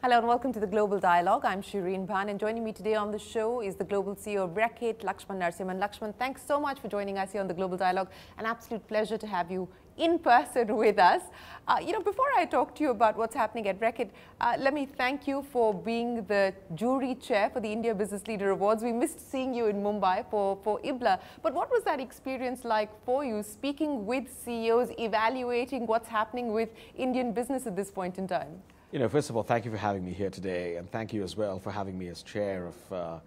Hello and welcome to the Global Dialogue. I'm Shereen, Bhan, and joining me today on the show is the Global CEO of Reckitt, Laxman Narasimhan. Laxman, thanks so much for joining us here on the Global Dialogue. An absolute pleasure to have you in person with us. Before I talk to you about what's happening at Reckitt, let me thank you for being the jury chair for the India Business Leader Awards. We missed seeing you in Mumbai for IBLA. But what was that experience like for you, speaking with CEOs, evaluating what's happening with Indian business at this point in time? First of all, thank you for having me here today, and thank you as well for having me as chair of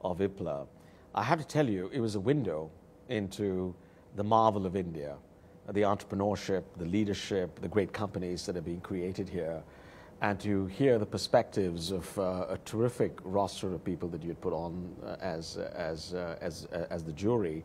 IBLA. I have to tell you, it was a window into the marvel of India, the entrepreneurship, the leadership, the great companies that are being created here, and to hear the perspectives of a terrific roster of people that you had put on as the jury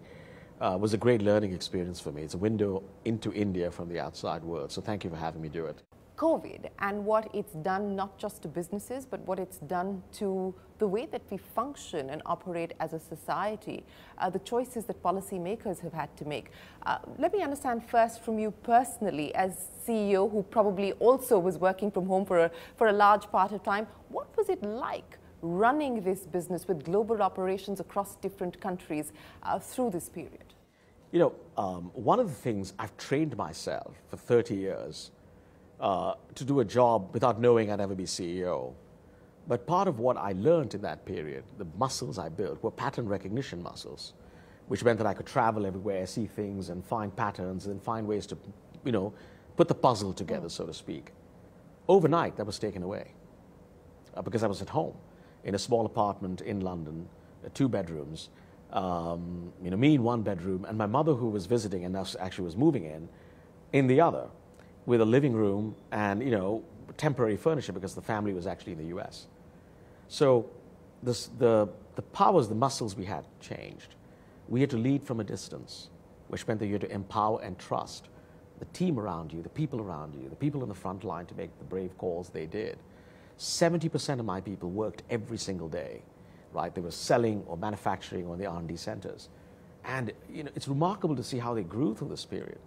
was a great learning experience for me. It's a window into India from the outside world, so thank you for having me do it. COVID and what it's done not just to businesses, but what it's done to the way that we function and operate as a society, the choices that policymakers have had to make. Let me understand first from you personally, as CEO who probably also was working from home for a large part of time, what was it like running this business with global operations across different countries through this period? One of the things I've trained myself for 30 years to do a job without knowing I'd ever be CEO. But part of what I learned in that period, the muscles I built, were pattern recognition muscles, which meant that I could travel everywhere, see things and find patterns and find ways to, put the puzzle together, so to speak. Overnight, that was taken away because I was at home in a small apartment in London, 2 bedrooms, me in 1 bedroom, and my mother, who was visiting and actually was moving in the other, with a living room and, temporary furniture because the family was actually in the US. So the powers, the muscles we had changed. We had to lead from a distance, which meant that you had to empower and trust the team around you, the people around you, the people in the front line to make the brave calls they did. 70% of my people worked every single day, right? They were selling or manufacturing on the R&D centers. And, it's remarkable to see how they grew through this period.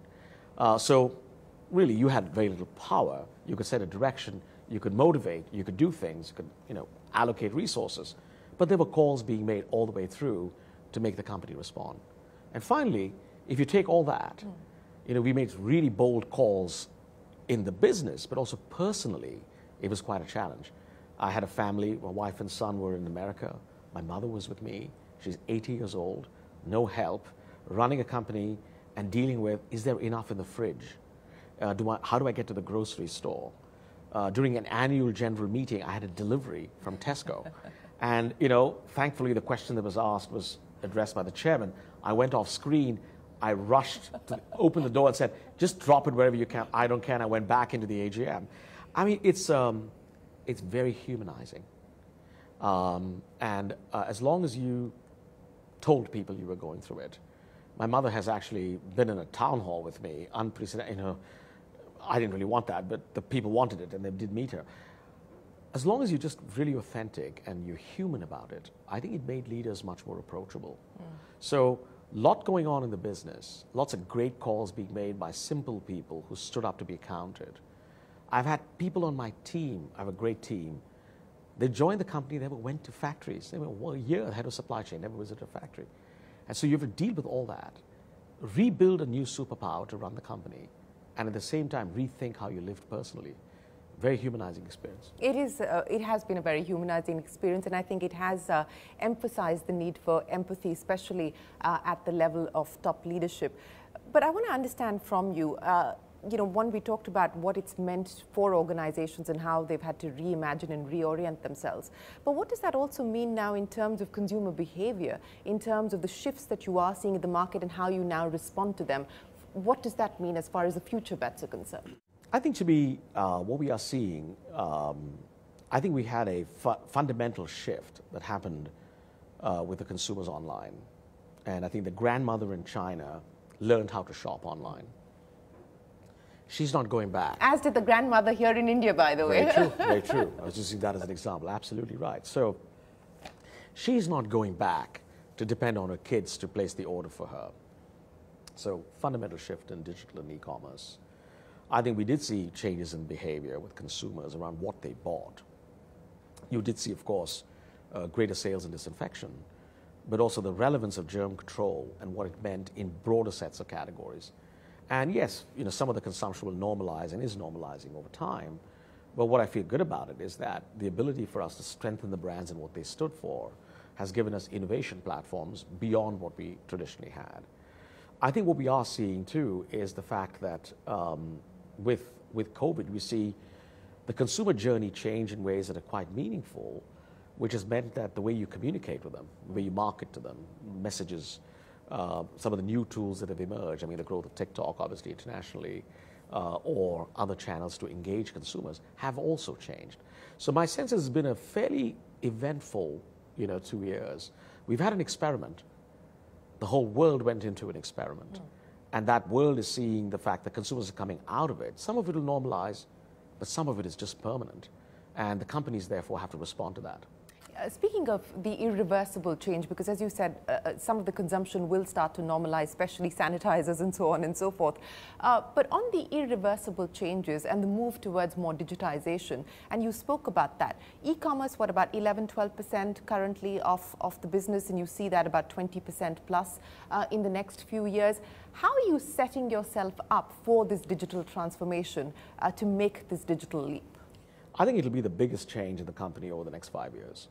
Really, you had very little power. You could set a direction, you could motivate, you could do things, you could, allocate resources. But there were calls being made all the way through to make the company respond. And finally, if you take all that, we made really bold calls in the business, but also personally, it was quite a challenge. I had a family, my wife and son were in America. My mother was with me. She's 80 years old, no help, running a company and dealing with, is there enough in the fridge? How do I get to the grocery store? During an annual general meeting, I had a delivery from Tesco. And, thankfully the question that was asked was addressed by the chairman. I went off screen. I rushed to open the door and said, just drop it wherever you can. I don't care. And I went back into the AGM. I mean, it's very humanizing. As long as you told people you were going through it. My mother has actually been in a town hall with me, unprecedented, I didn't really want that, but the people wanted it and they did meet her. As long as you're just really authentic and you're human about it, I think it made leaders much more approachable. So, a lot going on in the business, lots of great calls being made by simple people who stood up to be counted. I've had people on my team, I have a great team, they joined the company, never went to factories. They were a year ahead of supply chain, never visited a factory. And so you have to deal with all that, rebuild a new superpower to run the company, and at the same time rethink how you lived personally. Very humanizing experience. It has been a very humanizing experience, and I think it has emphasized the need for empathy, especially at the level of top leadership. But I want to understand from you, one, we talked about what it's meant for organizations and how they've had to reimagine and reorient themselves. But what does that also mean now in terms of consumer behavior, in terms of the shifts that you are seeing in the market and how you now respond to them? What does that mean as far as the future bets are concerned? I think to me, what we are seeing, I think we had a fundamental shift that happened with the consumers online. And I think the grandmother in China learned how to shop online. She's not going back. As did the grandmother here in India, by the way. Very true, very true. I was using that as an example. Absolutely right. So she's not going back to depend on her kids to place the order for her. So fundamental shift in digital and e-commerce. I think we did see changes in behavior with consumers around what they bought. you did see, of course, greater sales in disinfection, but also the relevance of germ control and what it meant in broader sets of categories. And yes, some of the consumption will normalize and is normalizing over time. But what I feel good about it is that the ability for us to strengthen the brands and what they stood for has given us innovation platforms beyond what we traditionally had. I think what we are seeing too is the fact that with COVID, we see the consumer journey change in ways that are quite meaningful, which has meant that the way you communicate with them, the way you market to them, messages, some of the new tools that have emerged, I mean, the growth of TikTok, obviously, internationally, or other channels to engage consumers have also changed. So my sense has been a fairly eventful, 2 years. We've had an experiment. The whole world went into an experiment. And that world is seeing the fact that consumers are coming out of it. Some of it will normalize, but some of it is just permanent. And the companies, therefore, have to respond to that. Speaking of the irreversible change, because as you said, some of the consumption will start to normalize, especially sanitizers and so on and so forth. But on the irreversible changes and the move towards more digitization, and you spoke about that, e-commerce, what, about 11-12% currently of the business, and you see that about 20% plus in the next few years. How are you setting yourself up for this digital transformation to make this digital leap? I think it'll be the biggest change in the company over the next 5 years.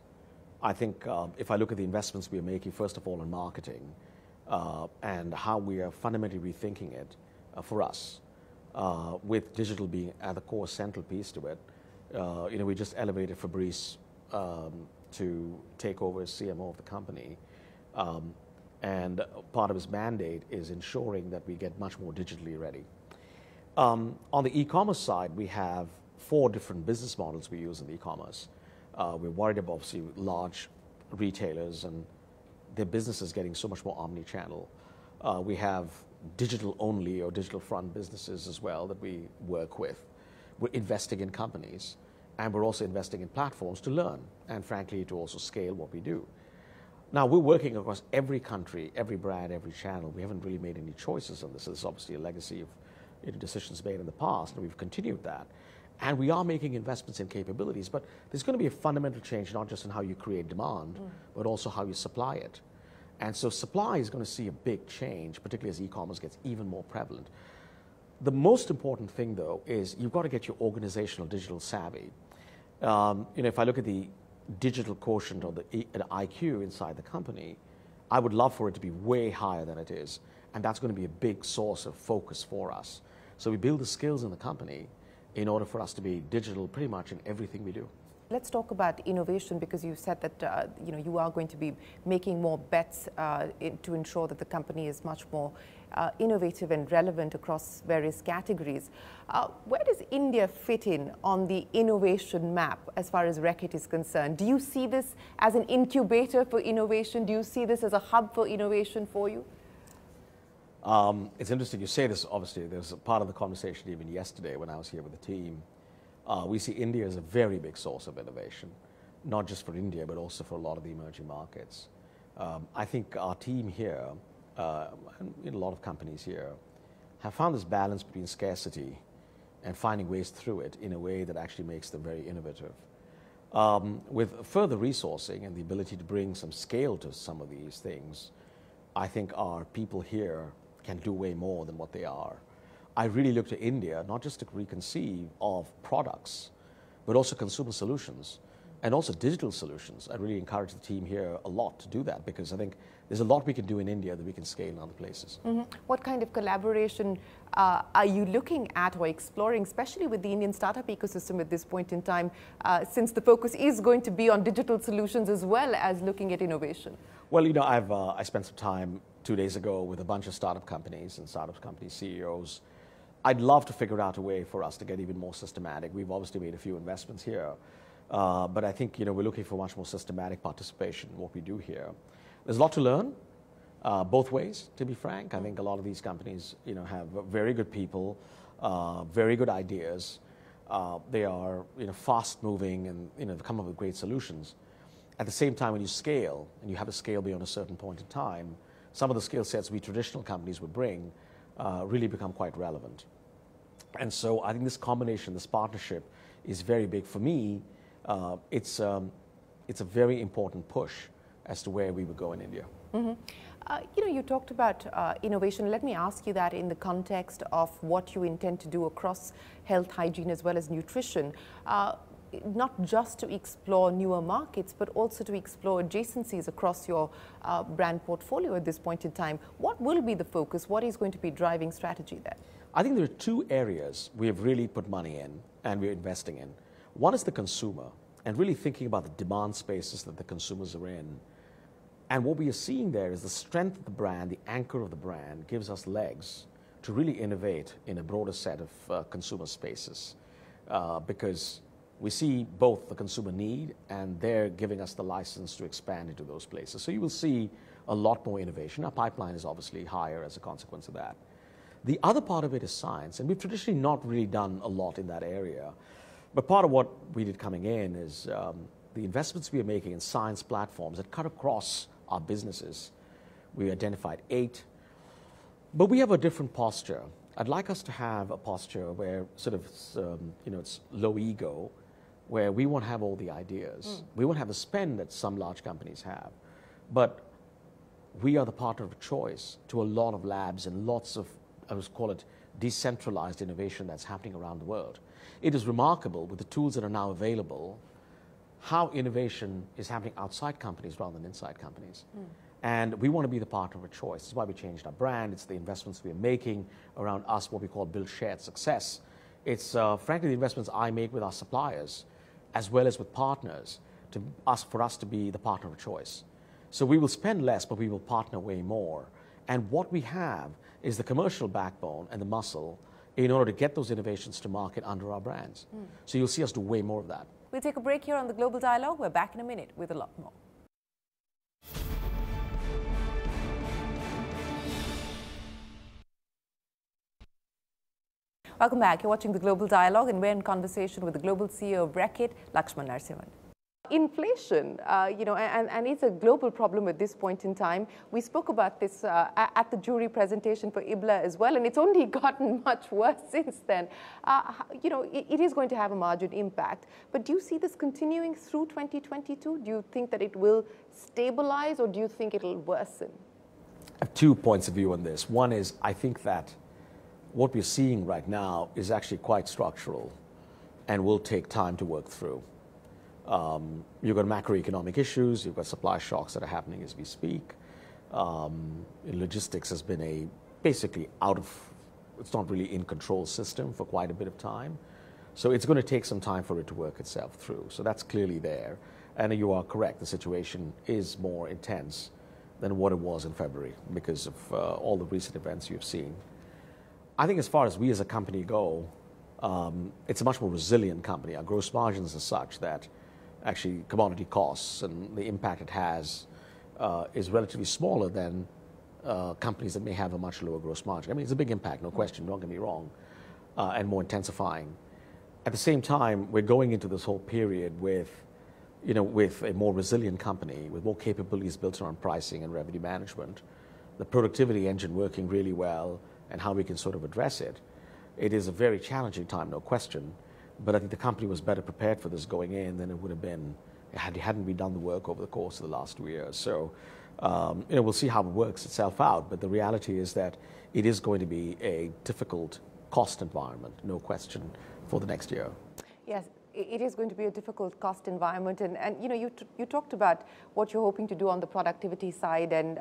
I think if I look at the investments we are making, first of all, in marketing and how we are fundamentally rethinking it for us, with digital being at the core central piece to it. We just elevated Fabrice to take over as CMO of the company. And part of his mandate is ensuring that we get much more digitally ready. On the e-commerce side, we have 4 different business models we use in e-commerce. We're worried about, obviously, large retailers and their businesses getting so much more omni-channel. We have digital-only or digital-front businesses as well that we work with. We're investing in companies, and we're also investing in platforms to learn and, frankly, to also scale what we do. Now, we're working across every country, every brand, every channel. We haven't really made any choices on this. This is obviously a legacy of decisions made in the past, and we've continued that. And we are making investments in capabilities, but there's going to be a fundamental change, not just in how you create demand, but also how you supply it. And so supply is going to see a big change, particularly as e-commerce gets even more prevalent. The most important thing, though, is you've got to get your organizational digital savvy. If I look at the digital quotient or the IQ inside the company, I would love for it to be way higher than it is. And that's going to be a big source of focus for us. So we build the skills in the company in order for us to be digital pretty much in everything we do. Let's talk about innovation, because you said that you are going to be making more bets to ensure that the company is much more innovative and relevant across various categories. Where does India fit in on the innovation map as far as Reckitt is concerned? Do you see this as an incubator for innovation? Do you see this as a hub for innovation for you? It's interesting you say this. Obviously, there's a part of the conversation even yesterday when I was here with the team. We see India as a very big source of innovation, not just for India, but also for a lot of the emerging markets. I think our team here, and a lot of companies here, have found this balance between scarcity and finding ways through it in a way that actually makes them very innovative. With further resourcing and the ability to bring some scale to some of these things, I think our people here can do way more than what they are. I really look to India, not just to reconceive of products, but also consumer solutions and also digital solutions. I really encourage the team here a lot to do that, because I think there's a lot we can do in India that we can scale in other places. What kind of collaboration are you looking at or exploring, especially with the Indian startup ecosystem at this point in time, since the focus is going to be on digital solutions as well as looking at innovation? Well, I spent some time 2 days ago with a bunch of startup companies and startup company CEOs. I'd love to figure out a way for us to get even more systematic. We've obviously made a few investments here, but I think we're looking for much more systematic participation in what we do here. There's a lot to learn, both ways, to be frank. I think a lot of these companies have very good people, very good ideas. They are fast moving and come up with great solutions. At the same time, when you scale, and you have a scale beyond a certain point in time, some of the skill sets we traditional companies would bring really become quite relevant. And so I think this combination, this partnership, is very big for me it's a very important push as to where we would go in India. Mm-hmm. You talked about innovation. Let me ask you that in the context of what you intend to do across health, hygiene, as well as nutrition. Not just to explore newer markets, but also to explore adjacencies across your brand portfolio at this point in time. What will be the focus? What is going to be driving strategy there? I think there are two areas we have really put money in and we're investing in. One is the consumer, and really thinking about the demand spaces that the consumers are in. And what we are seeing there is the strength of the brand, the anchor of the brand, gives us legs to really innovate in a broader set of consumer spaces. Because we see both the consumer need and they're giving us the license to expand into those places. So you will see a lot more innovation. Our pipeline is obviously higher as a consequence of that. The other part of it is science, and we've traditionally not really done a lot in that area. But part of what we did coming in is the investments we are making in science platforms that cut across our businesses. We identified 8, but we have a different posture. I'd like us to have a posture where sort of, it's low ego, where we won't have all the ideas. We won't have the spend that some large companies have. But we are the partner of choice to a lot of labs and lots of, I would call it, decentralized innovation that's happening around the world. It is remarkable with the tools that are now available, how innovation is happening outside companies rather than inside companies. And we want to be the partner of choice. That's why we changed our brand. It's the investments we're making around us, what we call build shared success. It's frankly the investments I make with our suppliers, as well as with partners, for us to be the partner of choice. So we will spend less, but we will partner way more. And what we have is the commercial backbone and the muscle in order to get those innovations to market under our brands. So you'll see us do way more of that. We'll take a break here on the Global Dialogue. We're back in a minute with a lot more. Welcome back. You're watching the Global Dialogue, and we're in conversation with the Global CEO of Reckitt, Laxman Narasimhan. Inflation, and it's a global problem at this point in time. We spoke about this at the jury presentation for IBLA as well, and it's only gotten much worse since then. It is going to have a margin impact, but do you see this continuing through 2022? Do you think that it will stabilize, or do you think it'll worsen? I have 2 points of view on this. One is, I think that what we're seeing right now is actually quite structural and will take time to work through. You've got macroeconomic issues, you've got supply shocks that are happening as we speak. Logistics has been basically it's not really in control system for quite a bit of time. So it's going to take some time for it to work itself through. So that's clearly there. And you are correct, the situation is more intense than what it was in February because of all the recent events you've seen. I think as far as we as a company go, it's a much more resilient company. Our gross margins are such that actually commodity costs and the impact it has is relatively smaller than companies that may have a much lower gross margin. I mean, it's a big impact, no question, don't get me wrong, and more intensifying. At the same time, we're going into this whole period with a more resilient company, with more capabilities built around pricing and revenue management, the productivity engine working really well, and how we can sort of address it. It is a very challenging time, no question, but I think the company was better prepared for this going in than it would have been hadn't we done the work over the course of the last 2 years. So, we'll see how it works itself out, but the reality is that it is going to be a difficult cost environment, no question, for the next year. Yes. It is going to be a difficult cost environment, and you talked about what you're hoping to do on the productivity side, and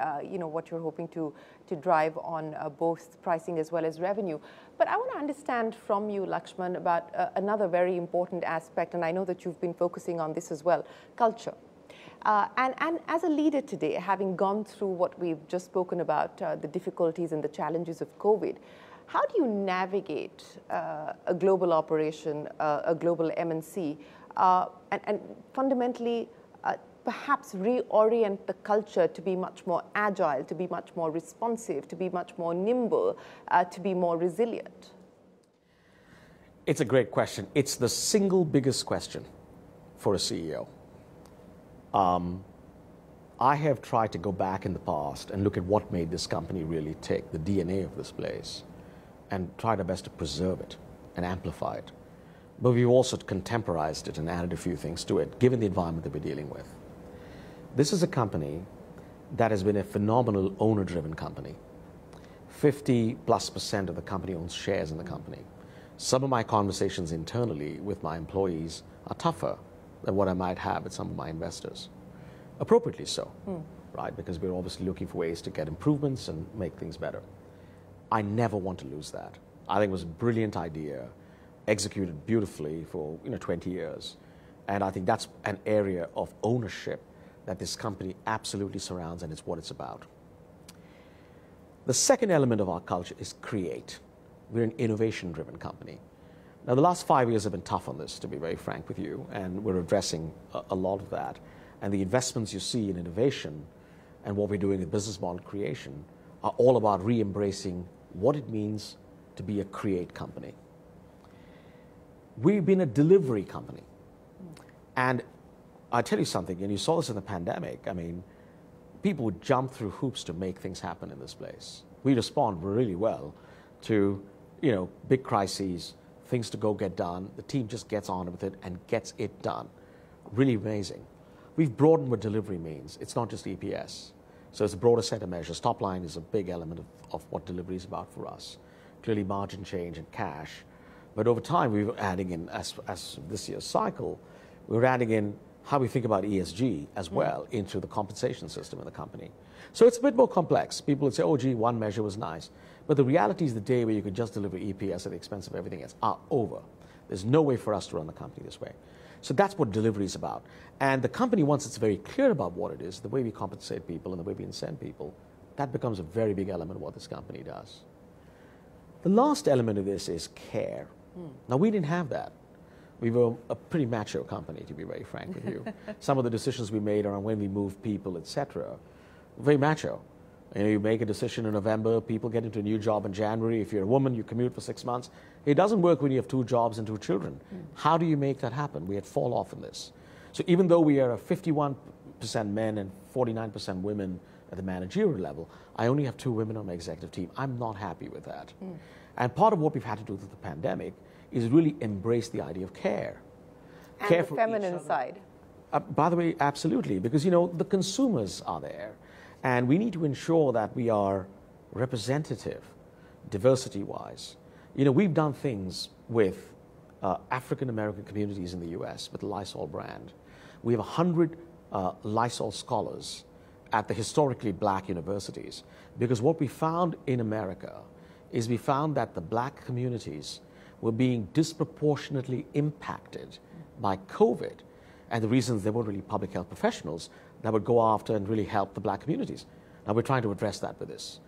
what you're hoping to drive on both pricing as well as revenue. But I want to understand from you, Laxman, about another very important aspect, and I know that you've been focusing on this as well: culture. And as a leader today, having gone through what we've just spoken about, the difficulties and the challenges of COVID. How do you navigate a global operation, a global MNC, and fundamentally perhaps reorient the culture to be much more agile, to be much more responsive, to be much more nimble, to be more resilient? It's a great question. It's the single biggest question for a CEO. I have tried to go back in the past and look at what made this company really tick, the DNA of this place, and tried our best to preserve it and amplify it. but we've also contemporized it and added a few things to it, given the environment that we're dealing with. This is a company that has been a phenomenal owner-driven company. 50+% of the company owns shares in the company. Some of my conversations internally with my employees are tougher than what I might have with some of my investors. Appropriately so, right? Because we're obviously looking for ways to get improvements and make things better. I never want to lose that. I think it was a brilliant idea, executed beautifully for 20 years. And I think that's an area of ownership that this company absolutely surrounds, and it's what it's about. The second element of our culture is create. We're an innovation-driven company. Now, the last 5 years have been tough on this, to be very frank with you, and we're addressing a lot of that. And the investments you see in innovation and what we're doing in business model creation are all about re-embracing what it means to be a create company. We've been a delivery company. And I'll tell you something, and you saw this in the pandemic, I mean, people would jump through hoops to make things happen in this place. We respond really well to, big crises, things to go get done. The team just gets on with it and gets it done. Really amazing. We've broadened what delivery means. It's not just EPS. So it's a broader set of measures. Top line is a big element of what delivery is about for us. Clearly margin change and cash. But over time, we were adding in, as this year's cycle, we were adding in how we think about ESG as well into the compensation system in the company. So it's a bit more complex. People would say, oh, gee, one measure was nice. But the reality is the day where you could just deliver EPS at the expense of everything else are over. There's no way for us to run the company this way. So that's what delivery is about. And the company, once it's very clear about what it is, the way we compensate people and the way we incent people, that becomes a very big element of what this company does. The last element of this is care. Now, we didn't have that. We were a pretty macho company, to be very frank with you. Some of the decisions we made around when we moved people, etc., very macho. You make a decision in November, people get into a new job in January. If you're a woman, you commute for 6 months. It doesn't work when you have 2 jobs and 2 children. How do you make that happen? We had fall off in this. So even though we are a 51% men and 49% women at the managerial level, I only have 2 women on my executive team. I'm not happy with that. And part of what we've had to do with the pandemic is really embrace the idea of care. And care the feminine side. By the way, absolutely, because the consumers are there, and we need to ensure that we are representative, diversity-wise. We've done things with African-American communities in the US with the Lysol brand. We have 100 Lysol scholars at the historically black universities, because what we found in America is we found that the black communities were being disproportionately impacted by COVID. And the reasons they weren't really public health professionals that would go after and really help the black communities. Now we're trying to address that with this.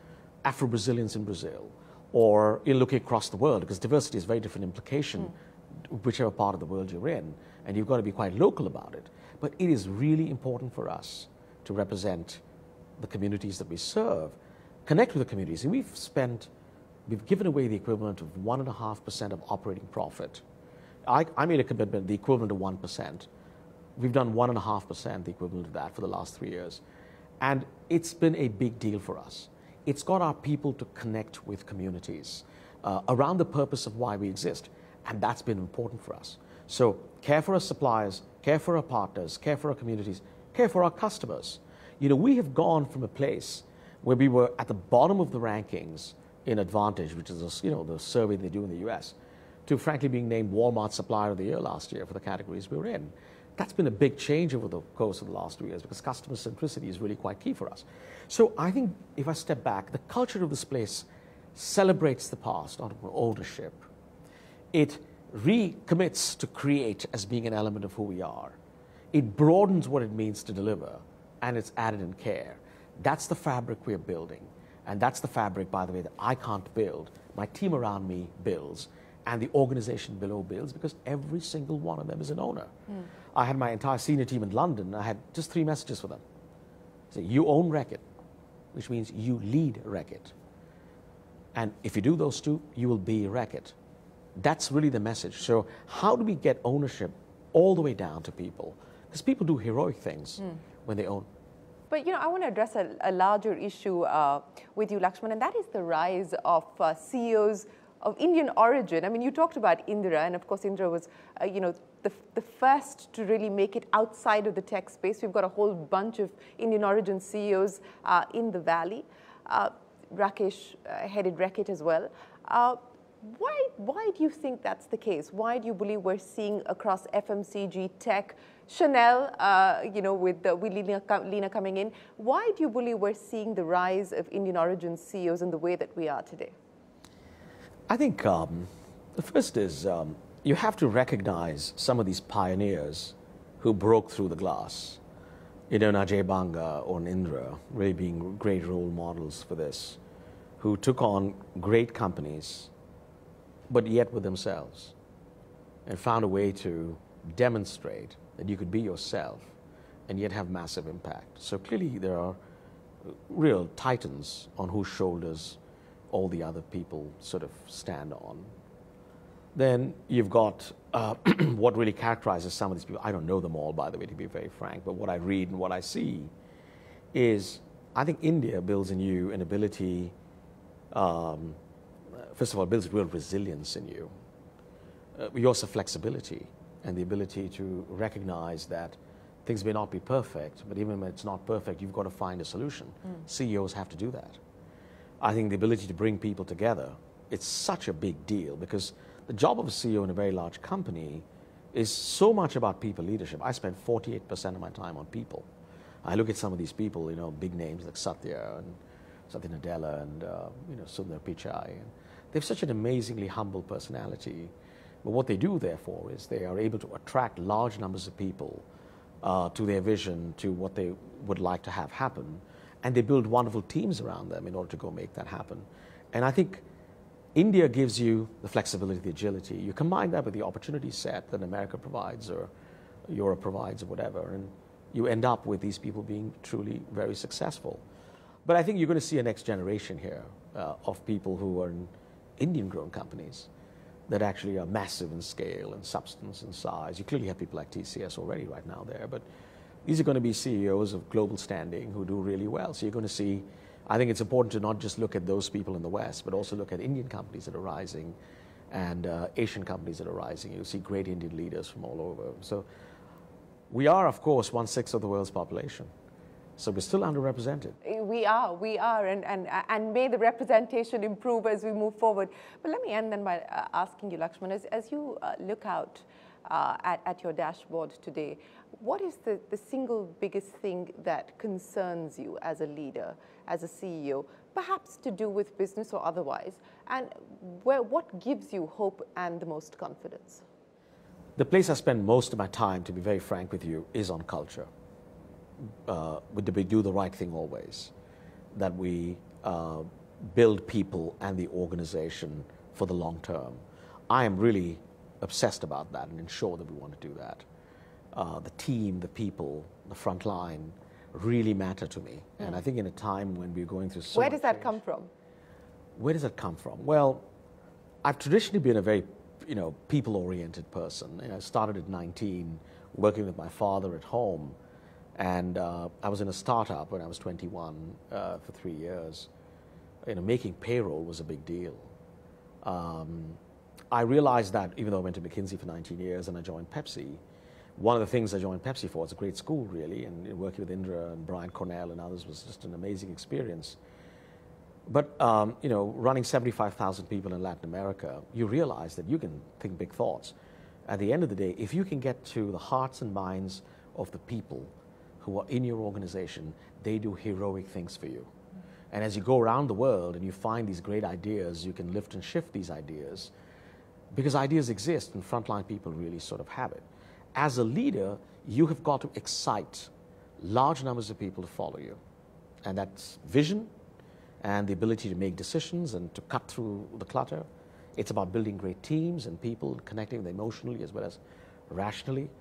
Afro-Brazilians in Brazil, or looking across the world, because diversity is a very different implication, whichever part of the world you're in, and you've got to be quite local about it. But it is really important for us to represent the communities that we serve, connect with the communities. And we've given away the equivalent of 1.5% of operating profit. I made a commitment, the equivalent of 1%. We've done 1.5%, the equivalent of that, for the last 3 years. And it's been a big deal for us. It's got our people to connect with communities around the purpose of why we exist. And that's been important for us. So care for our suppliers, care for our partners, care for our communities, care for our customers. We have gone from a place where we were at the bottom of the rankings in Advantage, which is the survey they do in the US, to frankly being named Walmart Supplier of the Year last year for the categories we were in. That's been a big change over the course of the last 2 years, because customer centricity is really quite key for us. So I think if I step back, the culture of this place celebrates the past out of ownership. It recommits to create as being an element of who we are. It broadens what it means to deliver, and it's added in care. That's the fabric we're building. And that's the fabric, by the way, that I can't build. My team around me builds, and the organization below builds, because every single one of them is an owner. I had my entire senior team in London. I had just 3 messages for them. So you own Reckitt, which means you lead Reckitt. And if you do those 2, you will be Reckitt. That's really the message. So how do we get ownership all the way down to people? Because people do heroic things when they own. But I want to address a larger issue with you, Laxman, and that is the rise of CEOs of Indian origin. I mean, you talked about Indira, and of course, Indira was, you know, the first to really make it outside of the tech space. We've got a whole bunch of Indian origin CEOs in the Valley. Rakesh headed Reckitt as well. Why do you think that's the case? Why do you believe we're seeing across FMCG, tech, Chanel, you know, with Lena coming in? Why do you believe we're seeing the rise of Indian origin CEOs in the way that we are today? I think the first is you have to recognize some of these pioneers who broke through the glass. You know, Ajay Banga or Indra really being great role models for this, who took on great companies, but yet with themselves, and found a way to demonstrate that you could be yourself and yet have massive impact. So clearly there are real titans on whose shoulders all the other people sort of stand on. Then you've got what really characterizes some of these people. I don't know them all, by the way, to be very frank, but what I read and what I see is, I think India builds in you an ability, first of all, builds real resilience in you. But also flexibility and the ability to recognize that things may not be perfect, but even when it's not perfect, you've got to find a solution. CEOs have to do that. I think the ability to bring people together, it's such a big deal, because the job of a CEO in a very large company is so much about people leadership. I spend 48% of my time on people. I look at some of these people, you know, big names like Satya and Satya Nadella and you know, Sundar Pichai. And they have such an amazingly humble personality. But what they do, therefore, is they are able to attract large numbers of people to their vision, to what they would like to have happen. And they build wonderful teams around them in order to go make that happen. And I think India gives you the flexibility, the agility. You combine that with the opportunity set that America provides or Europe provides or whatever, and you end up with these people being truly very successful. But I think you're going to see a next generation here of people who are in Indian-grown companies that actually are massive in scale and substance and size. You clearly have people like TCS already right now there, but these are going to be CEOs of global standing who do really well. So you're going to see, I think it's important to not just look at those people in the West, but also look at Indian companies that are rising and Asian companies that are rising. You'll see great Indian leaders from all over. So we are, of course, 1/6 of the world's population. So we're still underrepresented. We are, and may the representation improve as we move forward. But let me end then by asking you, Laxman, as you look out at your dashboard today, what is the single biggest thing that concerns you as a leader, as a CEO, perhaps to do with business or otherwise, and what gives you hope and the most confidence? The place I spend most of my time, to be very frank with you, is on culture. We do the right thing always, that we build people and the organization for the long term. I am really obsessed about that and ensure that we want to do that. The team, the people, the front line really matter to me. And I think in a time when we're going through so much change. Where does that come from? Where does that come from? Well, I've traditionally been a very, people-oriented person. I started at 19, working with my father at home. And I was in a startup when I was 21 for 3 years. Making payroll was a big deal. I realized that even though I went to McKinsey for 19 years and I joined Pepsi, one of the things I joined Pepsi for, it's a great school really, and working with Indra and Brian Cornell and others was just an amazing experience. But running 75,000 people in Latin America, you realize that you can think big thoughts. At the end of the day, if you can get to the hearts and minds of the people who are in your organization, they do heroic things for you. And as you go around the world and you find these great ideas, you can lift and shift these ideas, because ideas exist and frontline people really sort of have it. As a leader, you have got to excite large numbers of people to follow you. And that's vision and the ability to make decisions and to cut through the clutter. It's about building great teams and people, connecting them emotionally as well as rationally.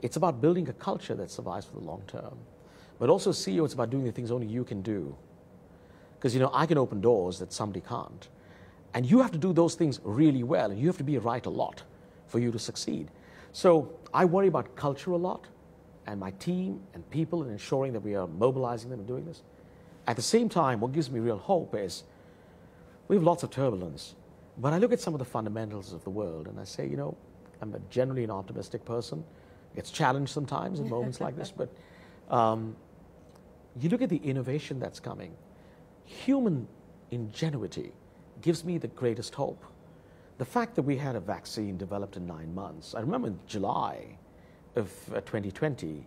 It's about building a culture that survives for the long term. But also, CEO, it's about doing the things only you can do. Because, I can open doors that somebody can't. And you have to do those things really well, and you have to be right a lot for you to succeed. So I worry about culture a lot, and my team and people, and ensuring that we are mobilizing them and doing this. At the same time, what gives me real hope is we have lots of turbulence. But I look at some of the fundamentals of the world and I say, you know, I'm generally an optimistic person. It's challenged sometimes in moments like this, but you look at the innovation that's coming. Human ingenuity gives me the greatest hope. The fact that we had a vaccine developed in 9 months. I remember in July of 2020,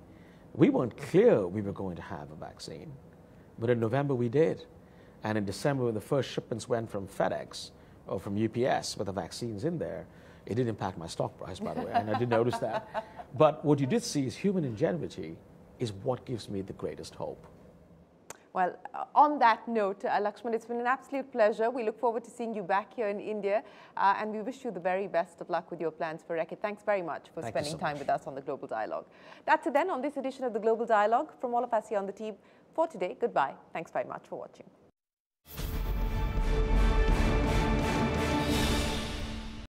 we weren't clear we were going to have a vaccine. But in November we did. And in December, when the first shipments went from FedEx or from UPS with the vaccines in there, it did impact my stock price, by the way, and I did notice that. But what you did see is human ingenuity is what gives me the greatest hope. Well, on that note, Laxman, it's been an absolute pleasure. We look forward to seeing you back here in India, and we wish you the very best of luck with your plans for Reckitt. Thanks very much for spending time with us on the Global Dialogue. That's it then on this edition of the Global Dialogue. From all of us here on the team for today, goodbye. Thanks very much for watching.